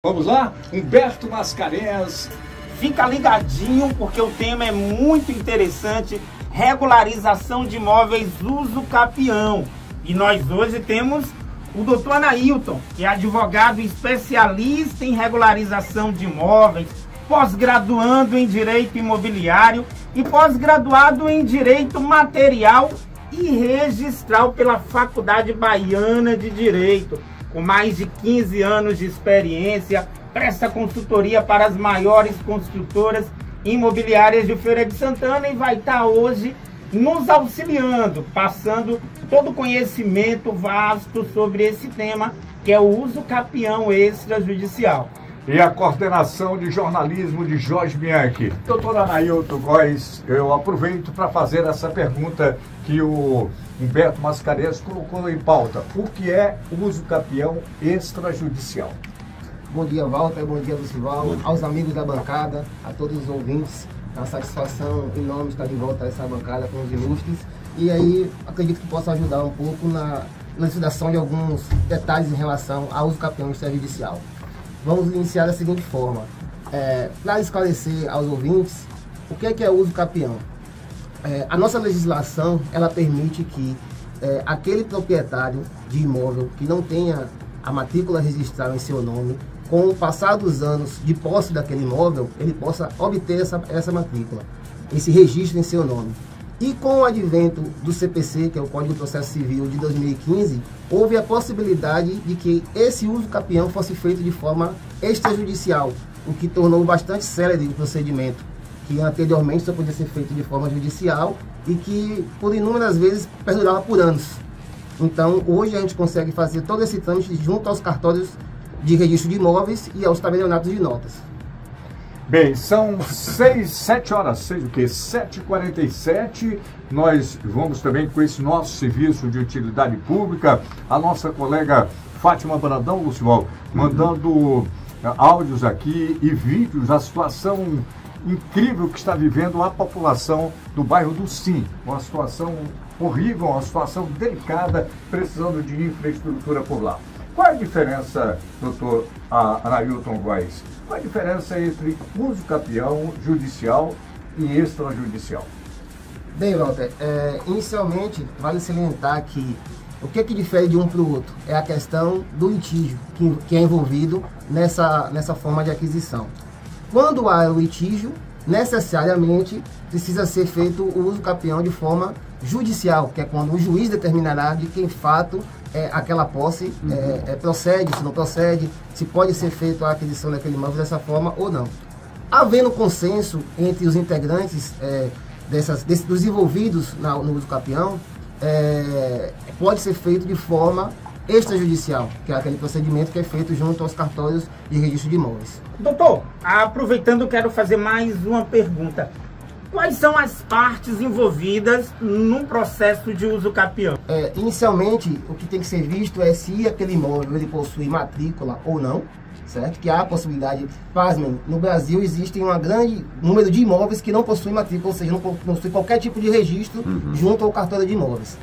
Vamos lá? Humberto Mascarenhas. Fica ligadinho porque o tema é muito interessante. Regularização de imóveis uso capião. E nós hoje temos o Dr. Anailton, que é advogado especialista em regularização de imóveis, pós-graduando em Direito Imobiliário e pós-graduado em Direito Material e Registral pela Faculdade Baiana de Direito. Com mais de 15 anos de experiência, presta consultoria para as maiores construtoras imobiliárias de Feira de Santana e vai estar hoje nos auxiliando, passando todo o conhecimento vasto sobre esse tema, que é o uso capião extrajudicial. E a coordenação de jornalismo de Jorge Bianchi. Doutor Anailton Góes, eu aproveito para fazer essa pergunta que o Humberto Mascarenhas colocou em pauta. O que é uso capião extrajudicial? Bom dia, Walter. Bom dia, Lucival. Aos amigos da bancada, a todos os ouvintes. É uma satisfação enorme estar de volta a essa bancada com os ilustres. E aí, acredito que possa ajudar um pouco na elucidação de alguns detalhes em relação ao uso capião extrajudicial. Vamos iniciar da seguinte forma. Para esclarecer aos ouvintes, o que é uso capião? A nossa legislação, ela permite que aquele proprietário de imóvel que não tenha a matrícula registrada em seu nome, com o passar dos anos de posse daquele imóvel, ele possa obter essa matrícula, esse registro em seu nome. E com o advento do CPC, que é o Código de Processo Civil de 2015, houve a possibilidade de que esse uso capião fosse feito de forma extrajudicial, o que tornou bastante célere o procedimento, que anteriormente só podia ser feito de forma judicial e que, por inúmeras vezes, perdurava por anos. Então, hoje a gente consegue fazer todo esse trâmite junto aos cartórios de registro de imóveis e aos tabelionatos de notas. Bem, são 7h47. Nós vamos também com esse nosso serviço de utilidade pública. A nossa colega Fátima Brandão, Lucival, mandando áudios aqui e vídeos, a situação incrível que está vivendo a população do bairro do Sim. Uma situação horrível, uma situação delicada, precisando de infraestrutura por lá. Qual é a diferença, doutor Anailton Góes? Qual é a diferença entre uso capião judicial e extrajudicial? Bem, Walter, inicialmente vale salientar que o que difere de um para o outro é a questão do litígio que é envolvido nessa forma de aquisição. Quando há o litígio, necessariamente precisa ser feito o uso capião de forma judicial, que é quando o juiz determinará de que, em fato, aquela posse procede, se não procede, se pode ser feita a aquisição daquele imóvel dessa forma ou não. Havendo consenso entre os integrantes dos envolvidos no uso capião, pode ser feito de forma extrajudicial, que é aquele procedimento que é feito junto aos cartórios de registro de imóveis. Doutor, aproveitando, quero fazer mais uma pergunta. Quais são as partes envolvidas num processo de uso capião? Inicialmente, o que tem que ser visto é se aquele imóvel ele possui matrícula ou não, certo? Que há a possibilidade, pasmem, no Brasil existe um grande número de imóveis que não possuem matrícula, ou seja, não possui qualquer tipo de registro junto ao cartório de imóveis.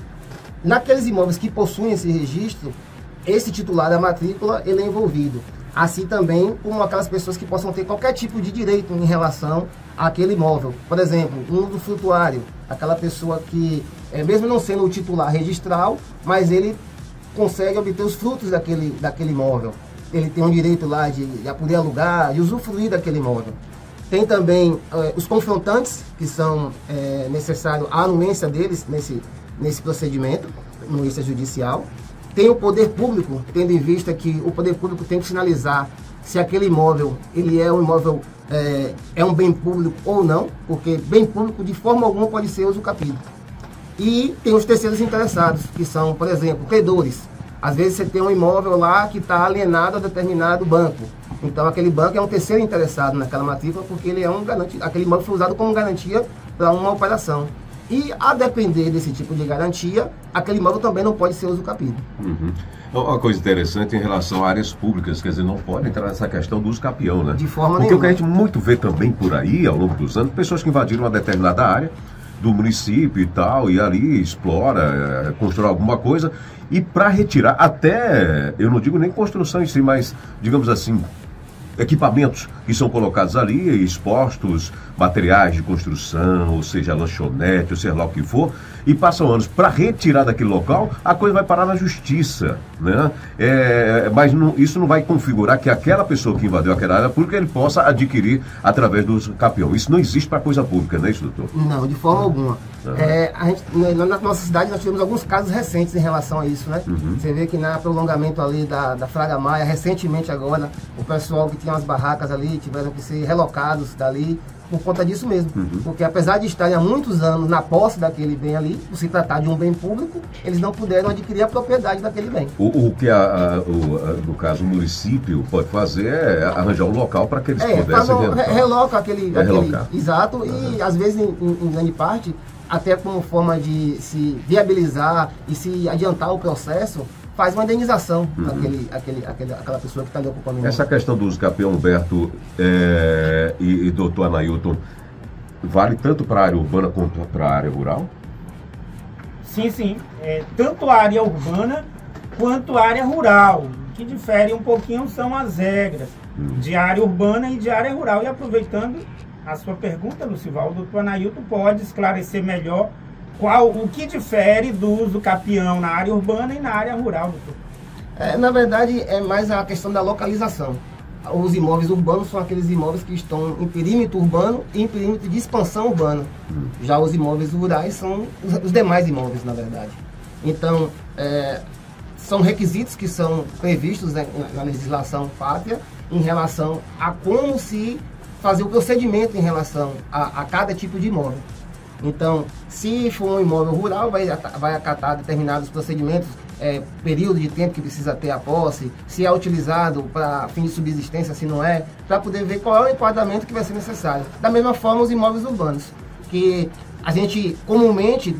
Naqueles imóveis que possuem esse registro, esse titular da matrícula ele é envolvido. Assim também como aquelas pessoas que possam ter qualquer tipo de direito em relação àquele imóvel. Por exemplo, um usufrutuário, aquela pessoa que, mesmo não sendo o titular registral, mas ele consegue obter os frutos daquele imóvel. Ele tem um direito lá de poder alugar, de usufruir daquele imóvel. Tem também os confrontantes, que são necessários a anuência deles nesse procedimento, no extrajudicial. Tem o poder público, tendo em vista que o poder público tem que sinalizar se aquele imóvel ele é um imóvel, é um bem público ou não, porque bem público de forma alguma pode ser uso capião. E tem os terceiros interessados, que são, por exemplo, credores. Às vezes você tem um imóvel lá que está alienado a determinado banco. Então aquele banco é um terceiro interessado naquela matrícula porque ele é aquele imóvel foi usado como garantia para uma operação. E, a depender desse tipo de garantia, aquele imóvel também não pode ser uso capião. Uma coisa interessante em relação a áreas públicas, quer dizer, não pode entrar nessa questão do uso capião, né? De forma nenhuma. Porque o que a gente muito vê também por aí, ao longo dos anos, pessoas que invadiram uma determinada área do município e tal, e ali explora, constrói alguma coisa, e para retirar, até, eu não digo nem construção em si, mas, digamos assim, equipamentos que são colocados ali, expostos, materiais de construção, ou seja, lanchonete, ou seja lá o que for, e passam anos para retirar daquele local, a coisa vai parar na justiça, né? Mas isso não vai configurar que aquela pessoa que invadiu aquela área pública ele possa adquirir através do uso capião. Isso não existe para coisa pública, não é isso, doutor? Não, de forma alguma. Na nossa cidade nós tivemos alguns casos recentes em relação a isso, né? Você vê que na prolongamento ali da Fraga Maia, recentemente agora, o pessoal que tinha as barracas ali tiveram que ser relocados dali por conta disso mesmo. Porque apesar de estarem há muitos anos na posse daquele bem ali, por se tratar de um bem público, eles não puderam adquirir a propriedade daquele bem. O que, no caso, o município pode fazer é arranjar um local para que eles pudessem... Reloca aquele exato, e às vezes, em grande parte, até como forma de se viabilizar e se adiantar o processo, faz uma indenização aquela pessoa que está ali ocupando o imóvel. Essa questão do uso capião, Humberto e doutor Anailton, vale tanto para a área urbana quanto para a área rural? Sim. Tanto a área urbana quanto a área rural. O que difere um pouquinho são as regras de área urbana e de área rural. E aproveitando a sua pergunta, Lucival, o doutor Anailton pode esclarecer melhor o que difere do uso capião na área urbana e na área rural, doutor? Na verdade, é mais a questão da localização. Os imóveis urbanos são aqueles imóveis que estão em perímetro urbano e em perímetro de expansão urbana. Já os imóveis rurais são os demais imóveis, na verdade. Então, são requisitos que são previstos, né, na legislação pátria em relação a como se fazer o procedimento em relação a cada tipo de imóvel. Então, se for um imóvel rural, vai acatar determinados procedimentos, período de tempo que precisa ter a posse, se é utilizado para fim de subsistência, se não é, para poder ver qual é o enquadramento que vai ser necessário. Da mesma forma, os imóveis urbanos, que a gente comumente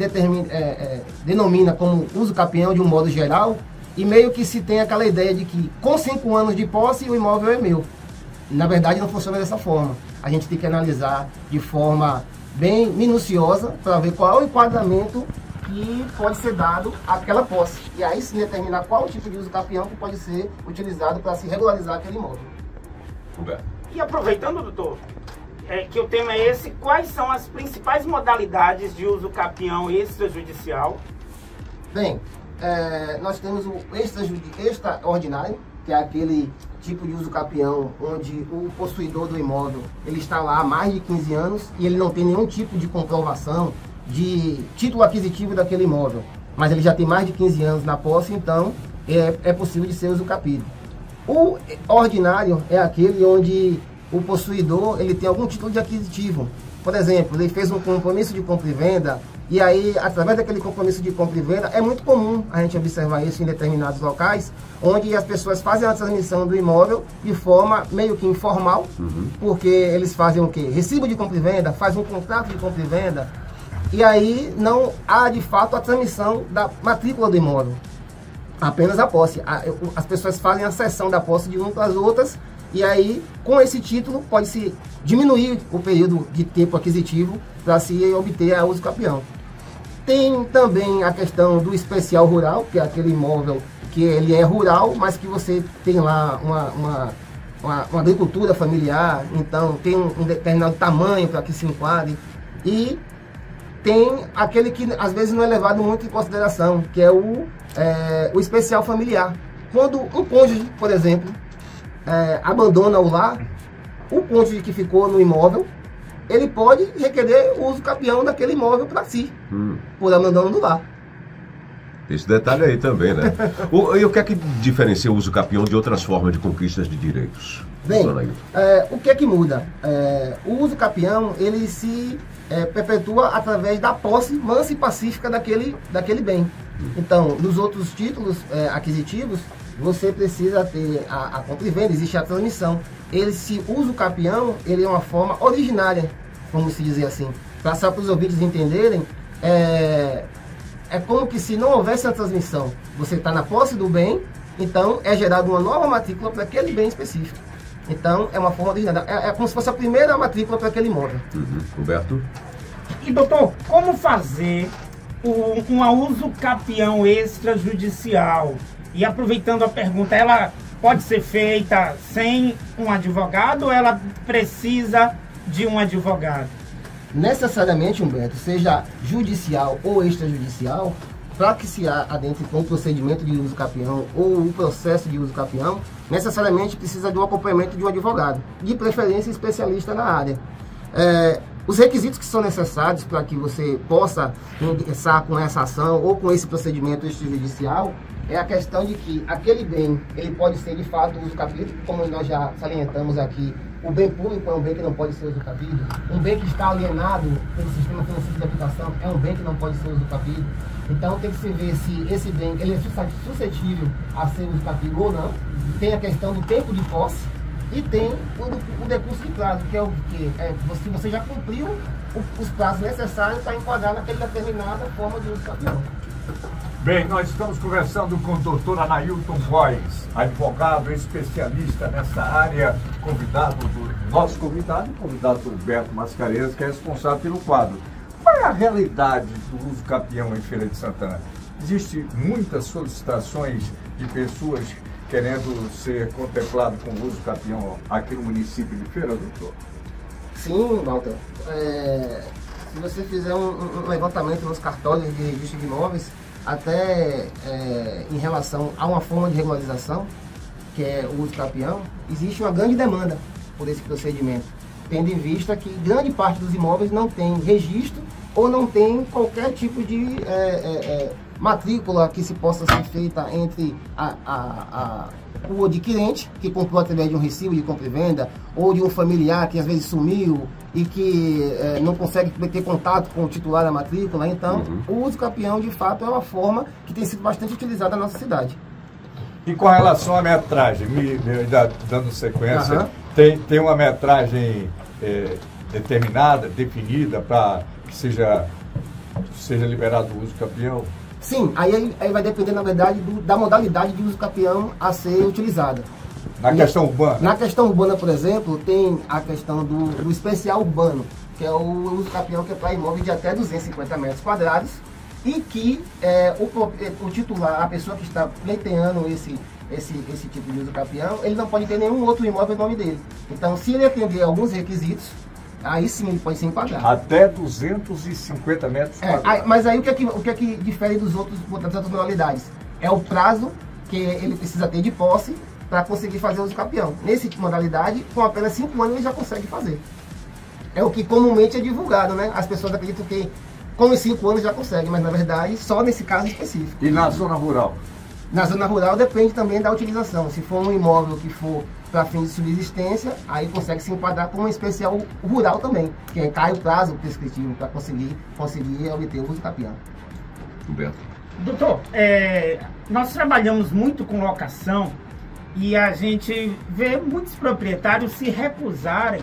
denomina como uso capião de um modo geral, e meio que se tem aquela ideia de que com 5 anos de posse o imóvel é meu. Na verdade, não funciona dessa forma. A gente tem que analisar de forma bem minuciosa para ver qual é o enquadramento que pode ser dado àquela posse. E aí sim determinar qual o tipo de uso capião que pode ser utilizado para se regularizar aquele imóvel. E aproveitando, doutor, que o tema é esse, quais são as principais modalidades de uso capião extrajudicial? Bem, nós temos o extraordinário, que é aquele tipo de uso capião onde o possuidor do imóvel ele está lá há mais de 15 anos e ele não tem nenhum tipo de comprovação de título aquisitivo daquele imóvel, mas ele já tem mais de 15 anos na posse, então é possível de ser uso capido. O ordinário é aquele onde o possuidor ele tem algum título de aquisitivo. Por exemplo, ele fez um compromisso de compra e venda, e aí, através daquele compromisso de compra e venda, é muito comum a gente observar isso em determinados locais, onde as pessoas fazem a transmissão do imóvel de forma meio que informal, porque eles fazem o quê? Recibo de compra e venda, fazem um contrato de compra e venda, e aí não há de fato a transmissão da matrícula do imóvel, apenas a posse. As pessoas fazem a cessão da posse de uma para as outras, e aí, com esse título, pode-se diminuir o período de tempo aquisitivo para se obter a uso capião. Tem também a questão do especial rural, que é aquele imóvel que ele é rural, mas que você tem lá uma agricultura familiar, então tem um determinado tamanho para que se enquadre. E tem aquele que às vezes não é levado muito em consideração, que é o especial familiar. Quando um cônjuge, por exemplo, abandona o lar, o cônjuge que ficou no imóvel, ele pode requerer o uso capião daquele imóvel para si, por abandono do lar. Esse detalhe aí também, né? E o que é que diferencia o uso capião de outras formas de conquistas de direitos? Bem, o que é que muda? O uso capião, ele se perpetua através da posse mansa e pacífica daquele bem. Então, nos outros títulos aquisitivos, você precisa ter a compra e venda, existe a transmissão. Esse uso capião, ele é uma forma originária, vamos se dizer assim. Para os ouvintes entenderem, é como que se não houvesse a transmissão. Você está na posse do bem, então é gerada uma nova matrícula para aquele bem específico. Então, é uma forma originária. É como se fosse a primeira matrícula para aquele imóvel. Humberto? E, doutor, como fazer um uso capião extrajudicial? E aproveitando a pergunta, ela pode ser feita sem um advogado ou ela precisa de um advogado? Necessariamente, Humberto, seja judicial ou extrajudicial, para que se adentre com o procedimento de uso capião ou o processo de uso capião, necessariamente precisa de um acompanhamento de um advogado, de preferência especialista na área. Os requisitos que são necessários para que você possa ingressar com essa ação ou com esse procedimento extrajudicial é a questão de que aquele bem, ele pode ser de fato usucapido, como nós já salientamos aqui. O bem público é um bem que não pode ser usucapido. Um bem que está alienado pelo sistema financeiro de habitação é um bem que não pode ser usucapido. Então tem que se ver se esse bem ele é suscetível a ser usucapido ou não. Tem a questão do tempo de posse e tem o decurso de prazo, que é o que? Se você já cumpriu os prazos necessários para enquadrar naquela determinada forma de usucapião. Bem, nós estamos conversando com o doutor Anailton Góes, advogado especialista nessa área, nosso convidado Humberto Mascarenhas, que é responsável pelo quadro. Qual é a realidade do uso capião em Feira de Santana? Existem muitas solicitações de pessoas querendo ser contemplado com o uso capião aqui no município de Feira, doutor? Sim, Walter. Se você fizer um levantamento nos cartórios de registro de imóveis, até em relação a uma forma de regularização, que é o uso capião, existe uma grande demanda por esse procedimento, tendo em vista que grande parte dos imóveis não tem registro ou não tem qualquer tipo de matrícula que se possa ser feita entre o adquirente, que comprou através de um recibo de compra e venda, ou de um familiar que às vezes sumiu e que não consegue ter contato com o titular da matrícula. Então, o uso capião, de fato, é uma forma que tem sido bastante utilizada na nossa cidade. E com relação à metragem, dando sequência, tem uma metragem determinada, definida, para que seja liberado o uso capião? Sim, aí vai depender, na verdade, da modalidade de uso capião a ser utilizada. Na questão urbana? Na questão urbana, por exemplo, tem a questão do especial urbano, que é o uso capião que é para imóveis de até 250 metros quadrados e que o titular, a pessoa que está pleiteando esse tipo de uso capião, ele não pode ter nenhum outro imóvel em nome dele. Então, se ele atender alguns requisitos, aí sim ele pode se enquadrar. Até 250 metros quadrados. Mas aí o que é que difere das outras modalidades? É o prazo que ele precisa ter de posse para conseguir fazer o uso capião. Nesse tipo de modalidade, com apenas 5 anos ele já consegue fazer. É o que comumente é divulgado, né? As pessoas acreditam que com os 5 anos já consegue, mas na verdade só nesse caso específico. E na zona rural? Na zona rural depende também da utilização. Se for um imóvel que for para fins de subsistência, aí consegue se enquadrar com uma especial rural também, que cai o prazo prescritivo para conseguir obter o uso capião. Humberto. Doutor, nós trabalhamos muito com locação e a gente vê muitos proprietários se recusarem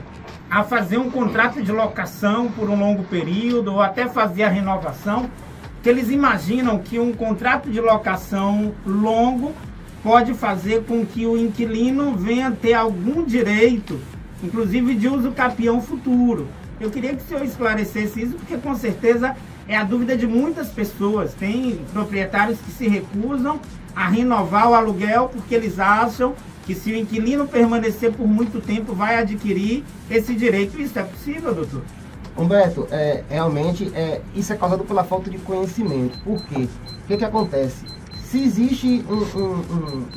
a fazer um contrato de locação por um longo período ou até fazer a renovação, que eles imaginam que um contrato de locação longo pode fazer com que o inquilino venha ter algum direito, inclusive de uso capião futuro. Eu queria que o senhor esclarecesse isso, porque com certeza é a dúvida de muitas pessoas. Tem proprietários que se recusam a renovar o aluguel porque eles acham que se o inquilino permanecer por muito tempo vai adquirir esse direito. Isso é possível, doutor? Humberto, realmente isso é causado pela falta de conhecimento. Por quê? O que acontece? Se existe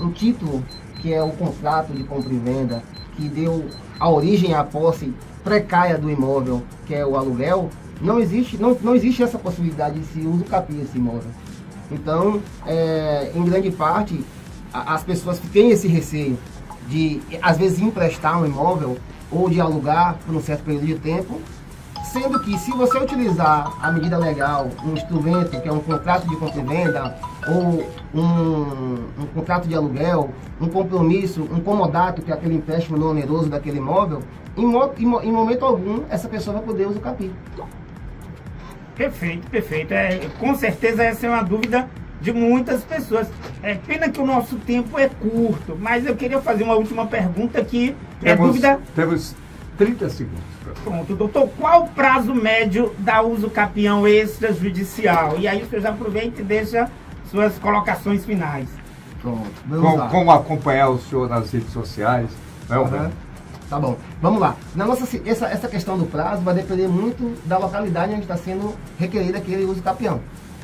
um título, que é o contrato de compra e venda, que deu a origem à posse precária do imóvel, que é o aluguel, não existe essa possibilidade de se uso capião esse imóvel. Então, em grande parte, as pessoas têm esse receio de, às vezes, emprestar um imóvel ou de alugar por um certo período de tempo, sendo que se você utilizar a medida legal, um instrumento que é um contrato de compra e venda, ou um contrato de aluguel, um compromisso, um comodato, que é aquele empréstimo não oneroso daquele imóvel, em momento algum essa pessoa vai poder usar o capião. Perfeito, perfeito. Com certeza essa é uma dúvida de muitas pessoas. É pena que o nosso tempo é curto, mas eu queria fazer uma última pergunta que Temos 30 segundos. Pronto, doutor, qual o prazo médio da uso capião extrajudicial? E aí o senhor já aproveita e deixa suas colocações finais. Pronto. Vamos lá. Como acompanhar o senhor nas redes sociais, né, Roberto? Tá bom, vamos lá. Essa questão do prazo vai depender muito da localidade onde está sendo requerido aquele uso capião.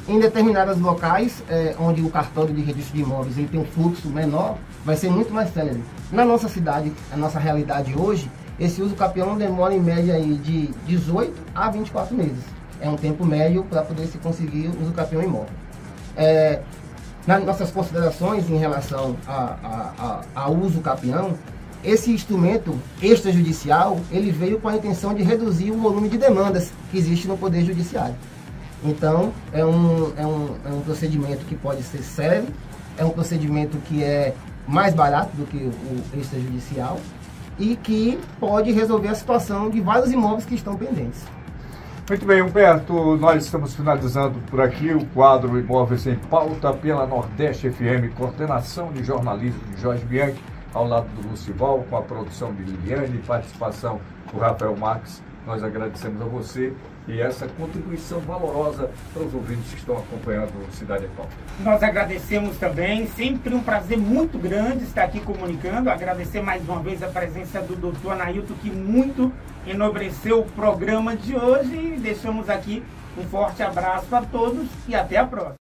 Em determinados locais, onde o cartório de registro de imóveis ele tem um fluxo menor, vai ser muito mais célere. Na nossa cidade, a nossa realidade hoje, esse uso capião demora em média aí de 18 a 24 meses. É um tempo médio para poder se conseguir o uso capião imóvel. Nas nossas considerações em relação ao uso capião, esse instrumento extrajudicial, ele veio com a intenção de reduzir o volume de demandas que existe no Poder Judiciário. Então, é um procedimento que pode ser sério, é um procedimento que é mais barato do que o extrajudicial e que pode resolver a situação de vários imóveis que estão pendentes. Muito bem, Humberto, nós estamos finalizando por aqui o quadro Imóveis em Pauta pela Nordeste FM, coordenação de jornalismo de Jorge Bianchi, ao lado do Lucival, com a produção de Liliane e participação do Rafael Marques. Nós agradecemos a você e essa contribuição valorosa para os ouvintes que estão acompanhando o Cidade em Pauta. Nós agradecemos também, sempre um prazer muito grande estar aqui comunicando, agradecer mais uma vez a presença do Dr. Anailton, que muito enobreceu o programa de hoje, e deixamos aqui um forte abraço a todos e até a próxima.